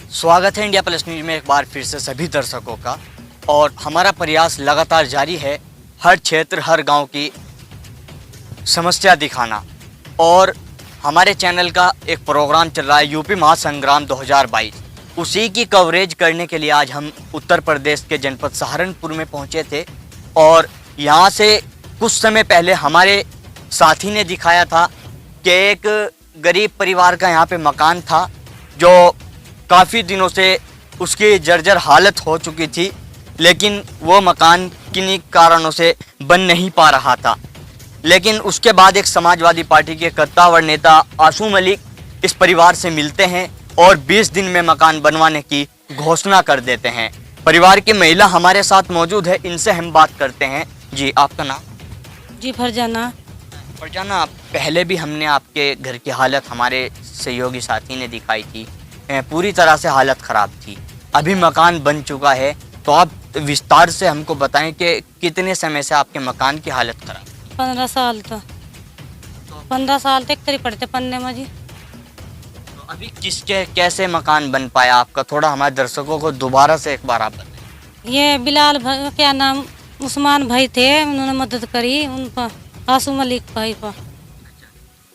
स्वागत है India plus news में एक बार फिर से सभी दर्शकों का। और हमारा प्रयास लगातार जारी है हर क्षेत्र हर गांव की समस्या दिखाना। और हमारे चैनल का एक प्रोग्राम चल रहा है यूपी महासंग्राम 2022, उसी की कवरेज करने के लिए आज हम उत्तर प्रदेश के जनपद सहारनपुर में पहुंचे थे। और यहाँ से कुछ समय पहले हमारे साथी ने दिखाया था कि एक गरीब परिवार का यहाँ पे मकान था जो काफ़ी दिनों से उसकी जर्जर हालत हो चुकी थी, लेकिन वो मकान किन्हीं कारणों से बन नहीं पा रहा था। लेकिन उसके बाद एक समाजवादी पार्टी के कद्दावर नेता आसू मलिक इस परिवार से मिलते हैं और 20 दिन में मकान बनवाने की घोषणा कर देते हैं। परिवार की महिला हमारे साथ मौजूद है, इनसे हम बात करते हैं। जी, आपका नाम? जी, फरजाना। फरजाना, पहले भी हमने आपके घर की हालत हमारे सहयोगी साथी ने दिखाई थी, पूरी तरह से हालत ख़राब थी। अभी मकान बन चुका है, तो आप विस्तार से हमको बताएं कि कितने समय से आपके मकान की हालत ख़राब? 15 साल था। 15 साल तक तरी पड़ते पन्ने में जी। तो अभी कैसे मकान बन पाया आपका? थोड़ा हमारे दर्शकों को दोबारा से एक बार आप बताएं। ये बिलाल भाई, क्या नाम, उस्मान भाई थे, उन्होंने मदद करी उन पर, आसू मलिक भाई पर।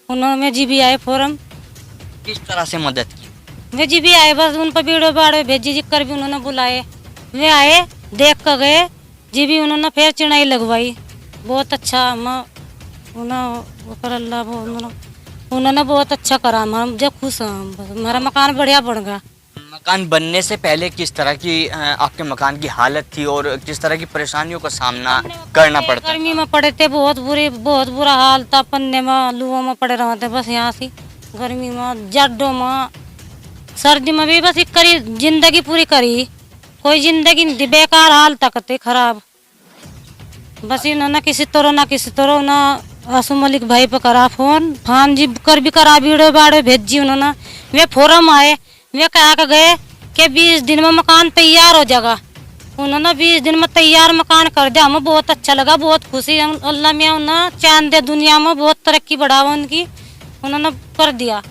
उन्होंने जी भी आए फॉर्म। किस तरह से मदद की? वे जी भी आए, बस उन पर वीडियो बाड़े भेजी जी कर भी उन्होंने बुलाए। वे आए, देख कर गए जी भी, उन्होंने फिर चिनाई लगवाई। बहुत अच्छा उन्होंने बहुत अच्छा करा। हम जब खुश हैं, हमारा मकान बढ़िया बन गया। मकान बनने से पहले किस तरह की आपके मकान की हालत थी और किस तरह की परेशानियों का सामना करना पड़ता? गर्मी में पड़े थे, बहुत बुरा हाल था। पन्ने में लुओं में पड़े रहते बस, यहाँ से गर्मी में, जड्डों में, सर्दी में भी बस एक करी जिंदगी पूरी करी। कोई जिंदगी नहीं थी, बेकार हाल तक थे खराब। बस इन्होंने किसी तरह ना आसू मलिक भाई पे करा फोन जी कर भी करा, वीडियो बाड़े भेजी उन्होंने। वे फॉर्म आए, वे कहा के गए कि 20 दिन में मकान तैयार हो जाएगा। उन्होंने 20 दिन में तैयार मकान कर दिया। हमें बहुत अच्छा लगा, बहुत खुशी। अल्लाह में उन्हें चैन दे, दुनिया में बहुत तरक्की बढ़ावा उनकी, उन्होंने कर दिया।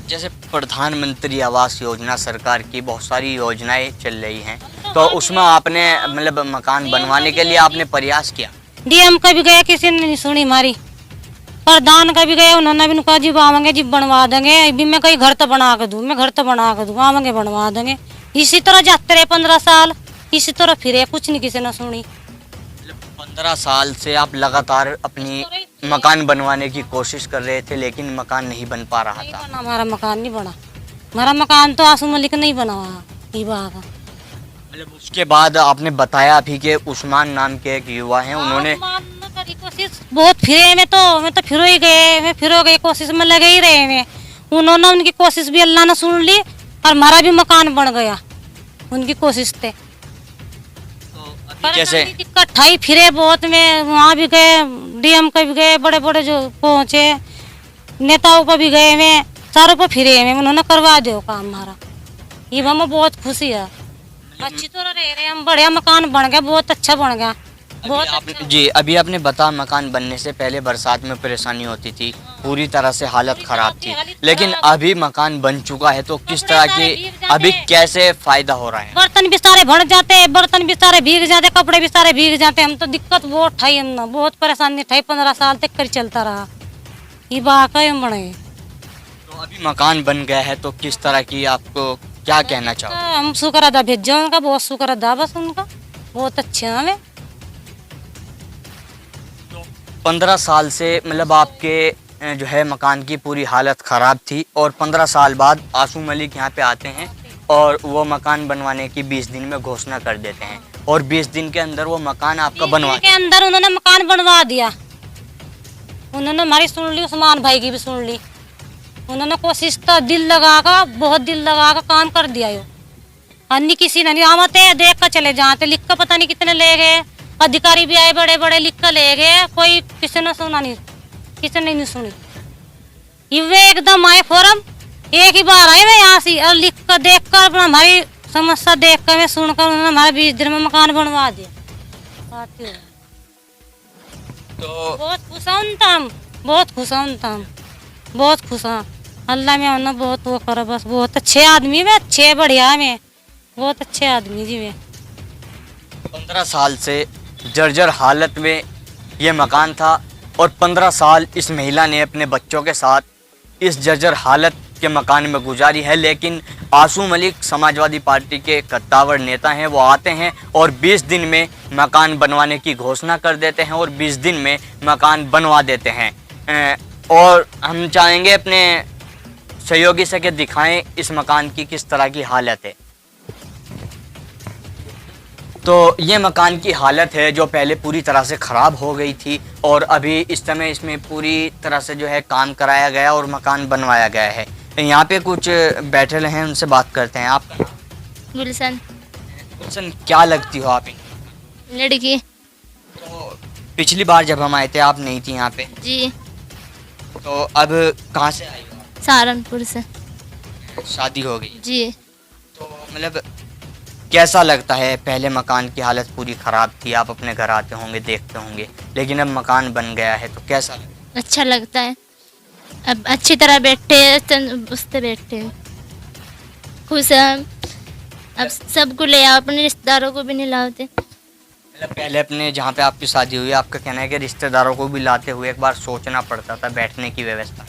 जैसे प्रधानमंत्री आवास योजना, सरकार की बहुत सारी योजनाएं चल रही हैं, तो उसमें आपने मतलब मकान बनवाने के लिए आपने प्रयास किया? डीएम का भी गया, किसी ने नहीं सुनी हमारी। प्रधान का भी गया, उन्होंने भी कहा जी आवेंगे जी बनवा देंगे। अभी मैं कहीं घर तो बना के दूँ, आवेंगे बनवा देंगे। इसी तरह जाते रहे 15 साल, इसी तरह फिरे, कुछ नहीं किसी ने सुनी। 15 साल से आप लगातार अपनी मकान बनवाने की कोशिश कर रहे थे, लेकिन मकान नहीं बन पा रहा था। हमारा मकान नहीं बना। हमारा मकान तो आसू मलिक नहीं बना हुआ। मतलब उसके बाद आपने बताया भी कि उस्मान नाम के एक युवा हैं, उन्होंने कोशिश बहुत फिरे। मैं तो फिरो ही गए, कोशिश में लगे ही रहे में। उन्होंने उनकी कोशिश भी अल्लाह ने सुन ली और हमारा भी मकान बन गया उनकी कोशिश से। जैसे इकट्ठा ही फिरे बहुत में, वहाँ भी गए, डीएम का भी गए, बड़े बड़े जो पहुँचे नेताओं को भी गए में, सारों को फिरे में, उन्होंने करवा दो काम हमारा। ये हमें बहुत खुशी है, अच्छी तरह रह रहे हम। बढ़िया मकान बन गया, बहुत अच्छा बन गया, बहुत अच्छा। जी, अभी आपने बताया मकान बनने से पहले बरसात में परेशानी होती थी, पूरी तरह से हालत खराब थी, लेकिन अभी मकान बन चुका है, तो किस तरह की अभी कैसे फायदा हो रहा है? बर्तन भी सारे भर जाते, बर्तन भी सारे भीग जाते, कपड़े भी सारे भीग जाते। हम तो दिक्कत बहुत उठाई, हमने बहुत परेशानी उठाई। 15 साल तक कर चलता रहा ये वाकई हम बने। तो अभी मकान बन गया है, तो किस तरह की आपको क्या कहना चाहो? हम शुक्र अदा भेजो उनका, बहुत शुक्र अदा, बस उनका बहुत अच्छे हमें। 15 साल से मतलब आपके जो है मकान की पूरी हालत ख़राब थी, और 15 साल बाद आसू मलिक यहाँ पे आते हैं और वो मकान बनवाने की 20 दिन में घोषणा कर देते हैं, और 20 दिन के अंदर वो मकान आपका बनवा के अंदर उन्होंने मकान बनवा दिया। उन्होंने हमारी सुन ली, उस्मान भाई की भी सुन ली। उन्होंने कोशिश तो दिल लगाकर, बहुत दिल लगाकर काम कर दिया। यो अन्य किसी ने नहीं आमते, देख कर चले जाते, लिख कर पता नहीं कितने ले गए। अधिकारी भी आए बड़े बड़े, लिख कर ले गए, कोई किसी ने सुना नहीं, किसी ने नहीं सुनी। ये एकदम आए फॉर्म, एक ही बार आए मैं यहाँ से, और लिख कर देख कर अपना हमारी समस्या देख कर, मैं सुनकर, उन्होंने हमारा 20 दिन में मकान बनवा दिया। तो बहुत खुश हम, बहुत खुश हम, बहुत खुश हैं। अल्लाह में ना बहुत वो करो, बस बहुत अच्छे आदमी में, अच्छे बढ़िया में, बहुत अच्छे आदमी जी में। 15 साल से जर्जर हालत में ये मकान था और 15 साल इस महिला ने अपने बच्चों के साथ इस जर्जर हालत के मकान में गुजारी है। लेकिन आसू मलिक समाजवादी पार्टी के कद्दावर नेता हैं, वो आते हैं और 20 दिन में मकान बनवाने की घोषणा कर देते हैं और 20 दिन में मकान बनवा देते हैं। और हम चाहेंगे अपने सहयोगी से कि दिखाएं इस मकान की किस तरह की हालत है। तो ये मकान की हालत है जो पहले पूरी तरह से ख़राब हो गई थी और अभी इस समय इसमें पूरी तरह से जो है काम कराया गया और मकान बनवाया गया है। यहाँ पे कुछ बैठे हैं, उनसे बात करते हैं। आपका नाम? गुलशन। गुलशन, क्या लगती हो आप? लड़की। तो पिछली बार जब हम आए थे आप नहीं थी यहाँ पे, जी। तो अब कहाँ से आई हो आप? सहारनपुर से। शादी हो गई? जी। तो मतलब कैसा लगता है? पहले मकान की हालत पूरी ख़राब थी, आप अपने घर आते होंगे, देखते होंगे, लेकिन अब मकान बन गया है तो कैसा लगता है? अच्छा लगता है, अब अच्छी तरह बैठे तंदुरुस्त बैठे हैं, खुश हैं। अब सबको ले आओ, अपने रिश्तेदारों को भी नहीं लाते। मतलब पहले अपने जहाँ पे आपकी शादी हुई, आपका कहना है कि रिश्तेदारों को भी लाते हुए एक बार सोचना पड़ता था बैठने की व्यवस्था।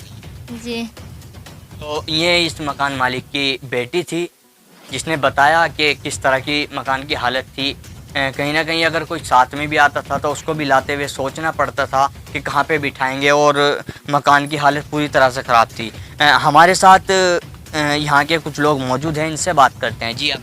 जी। तो ये इस मकान मालिक की बेटी थी जिसने बताया कि किस तरह की मकान की हालत थी। कहीं ना कहीं अगर कोई साथ में भी आता था तो उसको भी लाते हुए सोचना पड़ता था कि कहाँ पे बिठाएंगे और मकान की हालत पूरी तरह से ख़राब थी। हमारे साथ यहाँ के कुछ लोग मौजूद हैं, इनसे बात करते हैं। जी आप?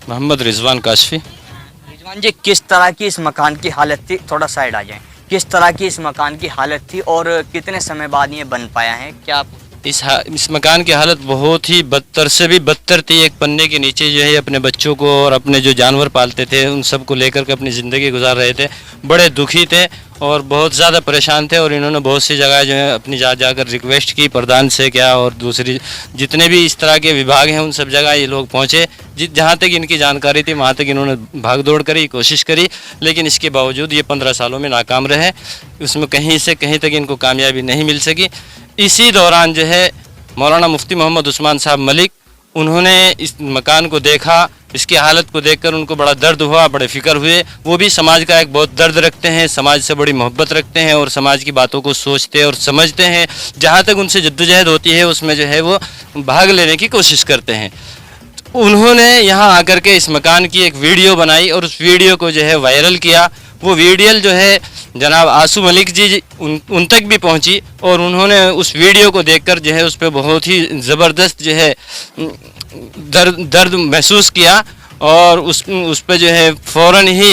मोहम्मद रिजवान काशफी। रिजवान जी, किस तरह की इस मकान की हालत थी? थोड़ा साइड आ जाएं। किस तरह की इस मकान की हालत थी और कितने समय बाद ये बन पाया है? क्या आप? इस मकान की हालत बहुत ही बदतर से भी बदतर थी। एक पन्ने के नीचे जो है अपने बच्चों को और अपने जो जानवर पालते थे उन सब को लेकर के अपनी ज़िंदगी गुजार रहे थे। बड़े दुखी थे और बहुत ज़्यादा परेशान थे और इन्होंने बहुत सी जगह जो है अपनी जाकर रिक्वेस्ट की, प्रधान से क्या और दूसरी जितने भी इस तरह के विभाग हैं उन सब जगह ये लोग पहुँचे। जहाँ तक इनकी जानकारी थी वहाँ तक इन्होंने भाग दौड़ करी, कोशिश करी, लेकिन इसके बावजूद ये 15 सालों में नाकाम रहे। उसमें कहीं से कहीं तक इनको कामयाबी नहीं मिल सकी। इसी दौरान जो है मौलाना मुफ्ती मोहम्मद उस्मान साहब मलिक, उन्होंने इस मकान को देखा, इसकी हालत को देखकर उनको बड़ा दर्द हुआ, बड़े फिक्र हुए। वो भी समाज का एक बहुत दर्द रखते हैं, समाज से बड़ी मोहब्बत रखते हैं और समाज की बातों को सोचते और समझते हैं। जहाँ तक उनसे जद्दोजहद होती है उसमें जो है वो भाग लेने की कोशिश करते हैं। उन्होंने यहाँ आकर के इस मकान की एक वीडियो बनाई और उस वीडियो को जो है वायरल किया। वो वीडियो जो है जनाब आसू मलिक जी उन तक भी पहुंची और उन्होंने उस वीडियो को देखकर जो है उस पर बहुत ही ज़बरदस्त जो है दर्द महसूस किया और उस पर जो है फ़ौरन ही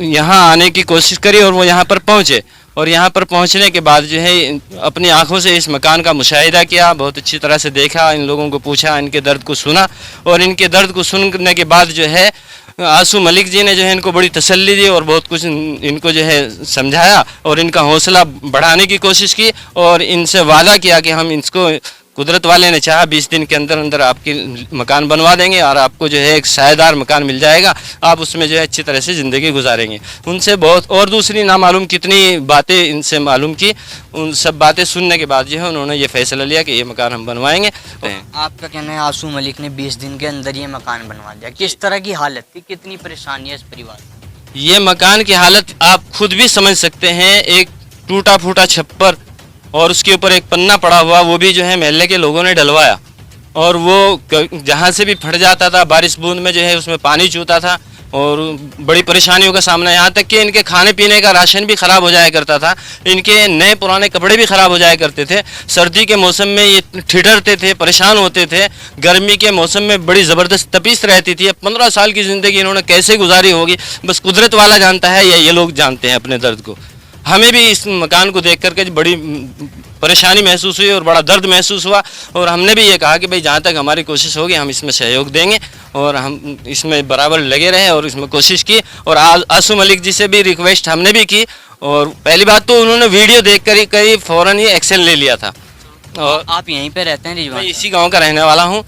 यहाँ आने की कोशिश करी और वो यहाँ पर पहुँचे। और यहाँ पर पहुँचने के बाद जो है अपनी आंखों से इस मकान का मुशाहिदा किया, बहुत अच्छी तरह से देखा, इन लोगों को पूछा, इनके दर्द को सुना और इनके दर्द को सुनने के बाद जो है आसू मलिक जी ने जो है इनको बड़ी तसल्ली दी और बहुत कुछ इनको जो है समझाया और इनका हौसला बढ़ाने की कोशिश की और इनसे वादा किया कि हम इसको, कुदरत वाले ने चाहा 20 दिन के अंदर अंदर आपकी मकान बनवा देंगे और आपको जो है एक सायेदार मकान मिल जाएगा, आप उसमें जो है अच्छी तरह से ज़िंदगी गुजारेंगे। उनसे बहुत और दूसरी नामालूम कितनी बातें इनसे मालूम की। उन सब बातें सुनने के बाद जो है उन्होंने ये फैसला लिया कि ये मकान हम बनवाएंगे। तो आपका कहना है आसू मलिक ने 20 दिन के अंदर ये मकान बनवा दिया। किस तरह की हालत थी, कितनी परेशानी है इस परिवार? ये मकान की हालत आप खुद भी समझ सकते हैं। एक टूटा फूटा छप्पर और उसके ऊपर एक पन्ना पड़ा हुआ, वो भी जो है मोहल्ले के लोगों ने डलवाया और वो जहाँ से भी फट जाता था, बारिश बूंद में जो है उसमें पानी चूता था और बड़ी परेशानियों का सामना, यहाँ तक कि इनके खाने पीने का राशन भी ख़राब हो जाया करता था, इनके नए पुराने कपड़े भी ख़राब हो जाया करते थे। सर्दी के मौसम में ये ठिठुरते थे, परेशान होते थे। गर्मी के मौसम में बड़ी ज़बरदस्त तपीस रहती थी। अब 15 साल की ज़िंदगी इन्होंने कैसे गुजारी होगी बस कुदरत वाला जानता है या ये लोग जानते हैं अपने दर्द को। हमें भी इस मकान को देख करके बड़ी परेशानी महसूस हुई और बड़ा दर्द महसूस हुआ और हमने भी ये कहा कि भाई जहाँ तक हमारी कोशिश होगी हम इसमें सहयोग देंगे और हम इसमें बराबर लगे रहे और इसमें कोशिश की। और आसू मलिक जी से भी रिक्वेस्ट हमने भी की और पहली बात तो उन्होंने वीडियो देख कर ही करीब फ़ौरन ही एक्शन ले लिया था। और आप यहीं पे रहते हैं रिजवान? मैं इसी गाँव का रहने वाला हूँ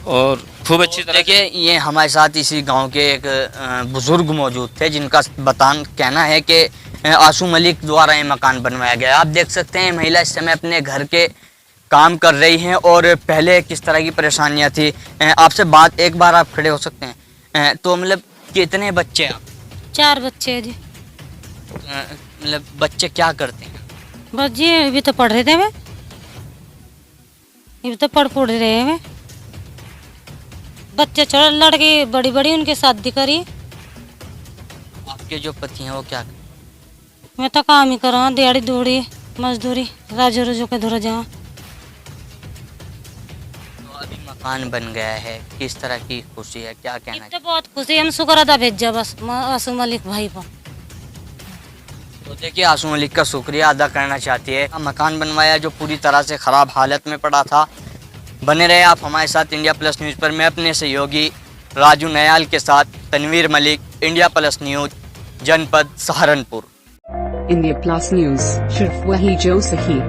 और खूब अच्छी तरह। देखिए, ये हमारे साथ इसी गांव के एक बुज़ुर्ग मौजूद थे जिनका कहना है कि आसू मलिक द्वारा ये मकान बनवाया गया। आप देख सकते हैं महिला इस समय अपने घर के काम कर रही हैं और पहले किस तरह की परेशानियां थी। आपसे बात, एक बार आप खड़े हो सकते हैं? तो मतलब कितने बच्चे हैं? 4 बच्चे हैं जी। मतलब बच्चे क्या करते हैं? बस जी अभी तो पढ़ रहे थे मैं, अभी तो पढ़ रहे हैं मैं। बच्चे छोड़, लड़की बड़ी बड़ी उनकी शादी करी। आपके जो पति हैं वो क्या करते मैं तो काम ही करा, दिहाड़ी दूड़ी मजदूरी, राजो रोजो के धुर जा। हैं? तो अभी मकान बन गया है, किस तरह की खुशी है, क्या कहना तो बहुत खुशी, हम शुक्र अदा भेजा बस आसू मलिक भाई पर। तो देखिए, आसू मलिक का शुक्रिया अदा करना चाहती है। मकान बनवाया जो पूरी तरह से ख़राब हालत में पड़ा था। बने रहे आप हमारे साथ इंडिया प्लस न्यूज़ पर। मैं अपने सहयोगी राजू नयाल के साथ Tanveer Malik, India plus news, जनपद सहारनपुर। इंडिया प्लस न्यूज, सिर्फ वही जो सही।